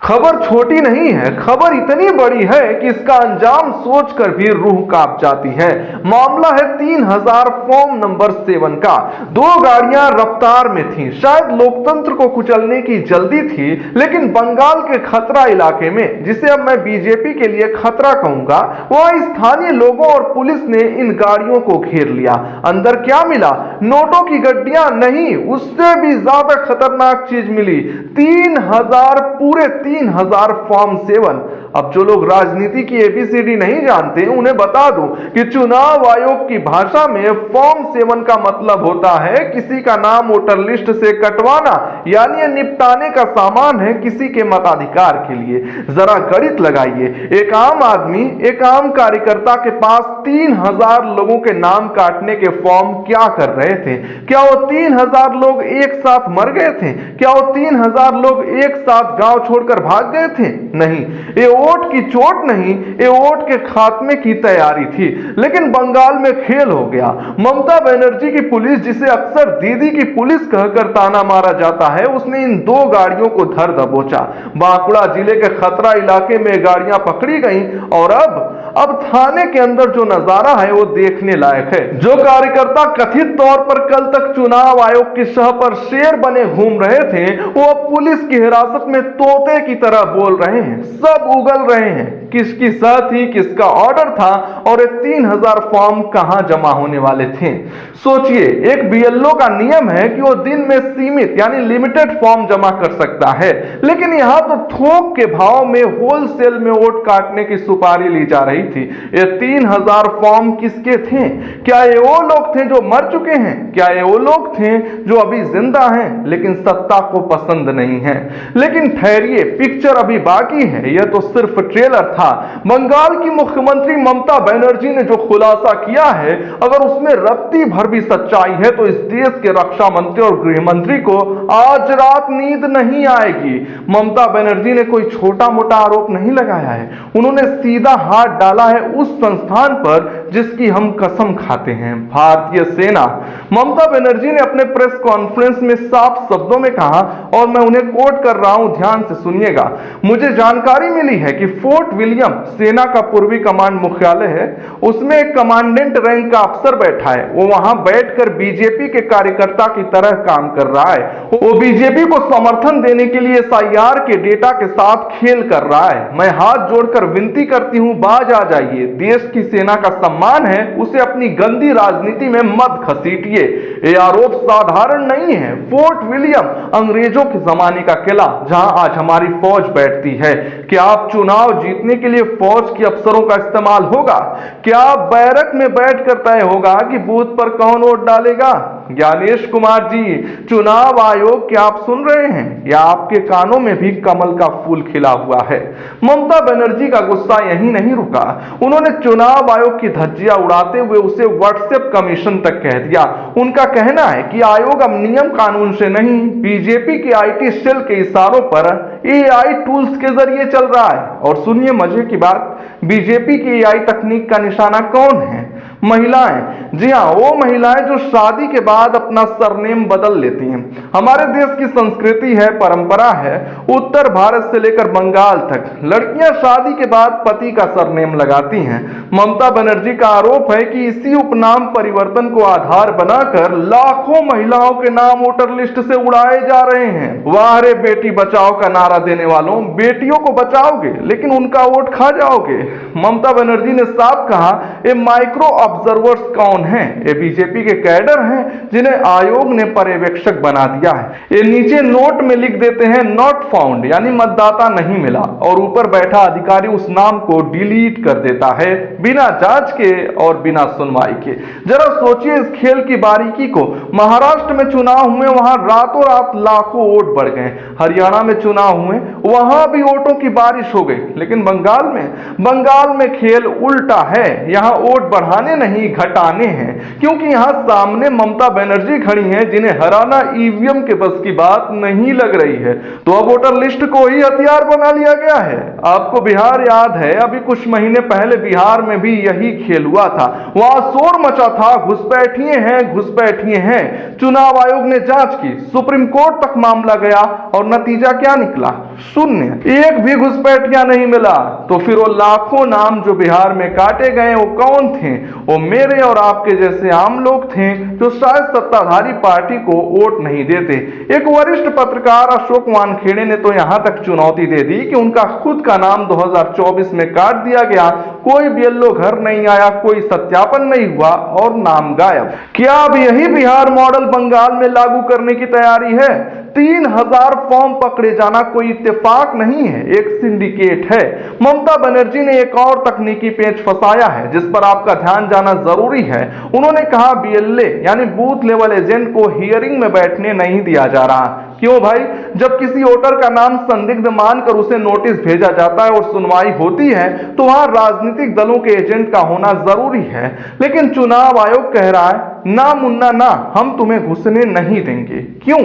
खबर छोटी नहीं है, खबर इतनी बड़ी है कि इसका अंजाम सोचकर भी रूह कांप जाती है। मामला है 3000 फॉर्म नंबर 7 का। दो गाड़ियां रफ्तार में थीं, शायद लोकतंत्र को कुचलने की जल्दी थी, लेकिन बंगाल के खतरा इलाके में, जिसे अब मैं बीजेपी के लिए खतरा कहूंगा, वहां स्थानीय लोगों और पुलिस ने इन गाड़ियों को घेर लिया। अंदर क्या मिला? नोटों की गड्डियां नहीं, उससे भी ज्यादा खतरनाक चीज मिली। 3000, पूरे 3000 फॉर्म 7। अब जो लोग राजनीति की एबीसीडी नहीं जानते, उन्हें बता दूं कि चुनाव आयोग की भाषा में फॉर्म 7 का मतलब होता है किसी का नाम वोटर लिस्ट से कटवाना, यानी ये निपटाने का सामान है किसी के मताधिकार के लिए। जरा गणित लगाइए, एक आम आदमी, एक आम कार्यकर्ता के पास 3000 लोगों के नाम काटने के फॉर्म क्या कर रहे थे? क्या वो 3000 लोग एक साथ मर गए थे? क्या वो 3000 लोग एक साथ गांव छोड़कर भाग गए थे? नहीं, ये वोट की चोट नहीं, ये वोट के खात्मे की तैयारी थी। लेकिन बंगाल में खेल हो गया। ममता बनर्जी की पुलिस, जिसे अक्सर दीदी की पुलिस कहकर ताना मारा जाता है, उसने इन दो गाड़ियों को धर दबोचा। बांकुड़ा जिले के खतरा इलाके में गाड़ियां पकड़ी गईं और अब थाने के अंदर जो नजारा है वो देखने लायक है। जो कार्यकर्ता कथित तौर पर कल तक चुनाव आयोग की शह पर शेर बने घूम रहे थे, वो पुलिस की हिरासत में तोते की तरह बोल रहे हैं। सब उगल रहे हैं किसकी शह थी, किसका ऑर्डर था और ये 3000 फॉर्म कहां जमा होने वाले थे। सोचिए, एक बीएलओ का नियम है कि वो दिन में सीमित यानी लिमिटेड फॉर्म जमा कर सकता है, लेकिन यहां तो थोक के भाव में होलसेल में वोट काटने की सुपारी ली जा रही थी। ये 3000 फॉर्म किसके थे? क्या ये वो लोग थे जो मर चुके हैं? क्या ये वो लोग थे जो अभी जिंदा हैं लेकिन सत्ता को पसंद नहीं है? लेकिन ठहरिए, पिक्चर अभी बाकी है, यह तो सिर्फ ट्रेलर था। बंगाल की मुख्यमंत्री ममता बनर्जी ने जो खुलासा किया है, अगर उसमें रत्ती भर भी सच्चाई है तो इस देश के रक्षा मंत्री और गृह मंत्री को आज रात नींद नहीं आएगी। ममता बनर्जी ने कोई छोटा मोटा आरोप नहीं लगाया है, उन्होंने सीधा हाथ डाला है उस संस्थान पर जिसकी हम कसम खाते हैं, भारतीय सेना। ममता बनर्जी ने अपने प्रेस कॉन्फ्रेंस में साफ शब्दों में कहा, और मैं उन्हें कोट कर रहा हूं, ध्यान से सुनिएगा। मुझे जानकारी मिली है कि फोर्ट विलियम, सेना का पूर्वी कमांड मुख्यालय है, उसमें एक कमांडेंट रैंक का अफसर बैठा है। वो वहां बैठकर बीजेपी के कार्यकर्ता की तरह काम कर रहा है। वो बीजेपी को समर्थन देने के लिए एसआईआर के डेटा के साथ खेल कर रहा है। मैं हाथ जोड़कर विनती करती हूं, बाज आ जाइए। देश की सेना का सम्मान है, उसे अपनी गंदी राजनीति में मत घसीटिए। ये आरोप साधारण नहीं है। फोर्ट विलियम अंग्रेजों के जमाने का किला, जहां आज हमारी फौज बैठती है। क्या आप चुनाव जीतने के लिए फौज के अफसरों का इस्तेमाल होगा? क्या बैरक में बैठकर तय होगा कि बूथ पर कौन वोट डालेगा? ज्ञानेश कुमार जी, चुनाव आयोग, क्या आप सुन रहे हैं या आपके कानों में भी कमल का फूल खिला हुआ है? ममता बनर्जी का गुस्सा यहीं नहीं रुका, उन्होंने चुनाव आयोग की धज्जियां उड़ाते हुए उसे व्हाट्सएप कमीशन तक कह दिया। उनका कहना है कि आयोग अब नियम कानून से नहीं, बीजेपी के आईटी सेल के इशारों पर एआई टूल्स के जरिए चल रहा है। और सुनिए मजे की बात, बीजेपी की एआई तकनीक का निशाना कौन है? महिलाएं। जी हां, वो महिलाएं जो शादी के बाद अपना सरनेम बदल लेती हैं। हमारे देश की संस्कृति है, परंपरा है, उत्तर भारत से लेकर बंगाल तक लड़कियां शादी के बाद पति का सरनेम लगाती हैं। ममता बनर्जी का आरोप है कि इसी उपनाम परिवर्तन को आधार बनाकर लाखों महिलाओं के नाम वोटर लिस्ट से उड़ाए जा रहे हैं। वाह रे बेटी बचाओ का नारा देने वालों, बेटियों को बचाओगे लेकिन उनका वोट खा जाओगे। ममता बनर्जी ने साफ कहा, ये माइक्रो ऑब्जर्वर्स कौन हैं? ये बीजेपी के कैडर हैं जिन्हें आयोग ने पर्यवेक्षक बना दिया है। ये नीचे नोट में लिख देते हैं नॉट फाउंड, यानी मतदाता नहीं मिला, और ऊपर बैठा अधिकारी उस नाम को डिलीट कर देता है बिना जांच के और बिना सुनवाई के। जरा सोचिए इस खेल की बारीकी को। महाराष्ट्र में चुनाव हुए, वहां रातों रात लाखों वोट बढ़ गए। हरियाणा में चुनाव हुए, वहां भी वोटों की बारिश हो गई। लेकिन बंगाल में खेल उल्टा है। यहां वोट बढ़ाने नहीं, घटाने हैं, क्योंकि यहां सामने ममता बनर्जी खड़ी हैं जिन्हें हराना ईवीएम के बस की बात नहीं लग रही है। तो अब वोटर लिस्ट को ही हथियार बना लिया गया है। आपको बिहार याद है, अभी कुछ महीने पहले बिहार में भी यही खेल हुआ था। वहां शोर मचा था, घुसपैठिए हैं। चुनाव आयोग ने जांच की, सुप्रीम कोर्ट तक मामला गया और नतीजा क्या निकला? शून्य। एक भी घुसपैठिया नहीं मिला। तो फिर वो लाखों नाम जो बिहार में काटे गए वो कौन थे? वो मेरे और आपके जैसे आम लोग थे जो शायद सत्ताधारी पार्टी को वोट नहीं देते। एक वरिष्ठ पत्रकार अशोक वानखेड़े ने तो यहां तक चुनौती दे दी कि उनका खुद का नाम 2024 में काट दिया गया, कोई बीएलओ घर नहीं आया, कोई सत्यापन नहीं हुआ और नाम गायब। क्या अब यही बिहार मॉडल बंगाल में लागू करने की तैयारी है? 3000 फॉर्म पकड़े जाना कोई इत्तेफाक नहीं है, एक सिंडिकेट है। ममता बनर्जी ने एक और तकनीकी पेच फंसाया है जिस पर आपका ध्यान जाना जरूरी है। उन्होंने कहा बीएलए यानी बूथ लेवल एजेंट को हियरिंग में बैठने नहीं दिया जा रहा। क्यों भाई? जब किसी वोटर का नाम संदिग्ध मानकर उसे नोटिस भेजा जाता है और सुनवाई होती है तो वहां राजनीतिक दलों के एजेंट का होना जरूरी है। लेकिन चुनाव आयोग कह रहा है ना मुन्ना ना, हम तुम्हें घुसने नहीं देंगे। क्यों?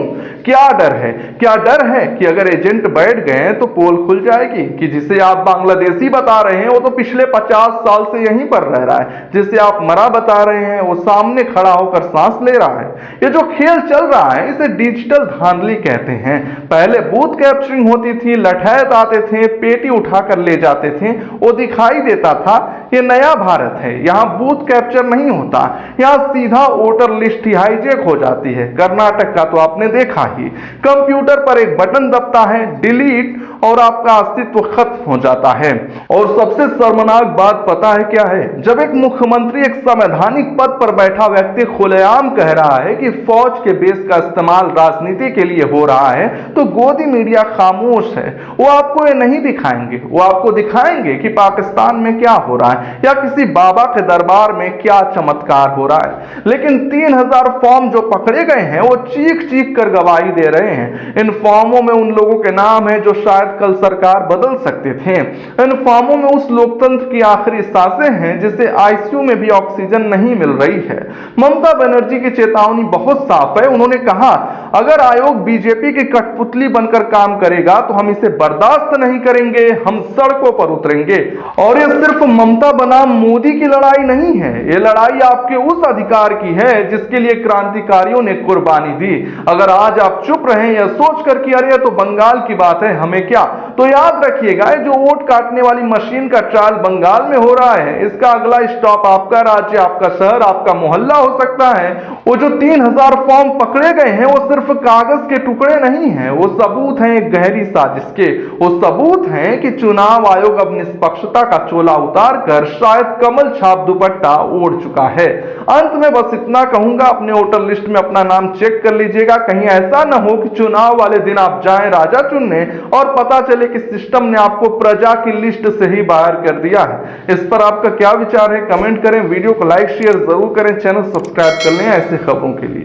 क्या डर है? क्या डर है कि अगर एजेंट बैठ गए तो पोल खुल जाएगी कि जिसे आप बांग्लादेशी बता रहे हैं वो तो पिछले 50 साल से यहीं पर रह रहा है, जिसे आप मरा बता रहे हैं वो सामने खड़ा होकर सांस ले रहा है। ये जो खेल चल रहा है इसे डिजिटल धांधली कहते हैं। पहले बूथ कैप्चरिंग होती थी, लठैत आते थे, पेटी उठाकर ले जाते थे, वो दिखाई देता था ये नया भारत है, यहाँ बूथ कैप्चर नहीं होता, यहाँ सीधा वोटर लिस्ट ही हाईजेक हो जाती है। कर्नाटक का तो आपने देखा ही, कंप्यूटर पर एक बटन दबता है, डिलीट, और आपका अस्तित्व खत्म हो जाता है। और सबसे शर्मनाक बात पता है क्या है? जब एक मुख्यमंत्री एक संवैधानिक पद पर बैठा व्यक्ति खुलेआम कह रहा है कि फौज के बेस का इस्तेमाल राजनीति के लिए हो रहा है तो गोदी मीडिया खामोश है। वो आपको ये नहीं दिखाएंगे, वो आपको दिखाएंगे कि पाकिस्तान में क्या हो रहा है या किसी बाबा के दरबार में क्या चमत्कार हो रहा है। लेकिन 3000 फॉर्म जो पकड़े गए हैं वो चीख चीख कर गवाही दे रहे हैं। इन फॉर्मों में उन लोगों के नाम है जो शायद कल सरकार बदल सकते थे। इन फॉर्मों में उस लोकतंत्र की आखिरी सांसें हैं जिसे आईसीयू में भी ऑक्सीजन नहीं मिल रही है। ममता बनर्जी की चेतावनी बहुत साफ है। उन्होंने कहा अगर आयोग बीजेपी की कठपुतली बनकर काम करेगा तो हम इसे बर्दाश्त नहीं करेंगे, हम सड़कों पर उतरेंगे। और ये सिर्फ ममता बनाम मोदी की लड़ाई नहीं है, ये लड़ाई आपके उस अधिकार की है जिसके लिए क्रांतिकारियों ने कुर्बानी दी। अगर आज आप चुप रहे या सोचकर कि अरे तो बंगाल की बात है हमें क्या, तो याद रखिएगा जो वोट काटने वाली मशीन का ट्रायल बंगाल में हो रहा है इसका अगला स्टॉप आपका राज्य, आपका शहर, आपका मोहल्ला हो सकता है। वो जो 3000 फॉर्म पकड़े गए हैं वो सिर्फ कागज के टुकड़े नहीं हैं, वो सबूत हैं एक गहरी साजिश के। वो सबूत हैं कि चुनाव आयोग अब निष्पक्षता का चोला उतार कर शायद कमल छाप दुपट्टा ओढ़ चुका है। अंत में बस इतना कहूंगा, अपने वोटर लिस्ट में अपना नाम चेक कर लीजिएगा, कहीं ऐसा ना हो कि चुनाव वाले दिन आप जाएं राजा चुनने और पता चले कि सिस्टम ने आपको प्रजा की लिस्ट से ही बाहर कर दिया है। इस पर आपका क्या विचार है? कमेंट करें, वीडियो को लाइक शेयर जरूर करें, चैनल सब्सक्राइब कर लें ऐसे खबरों के लिए।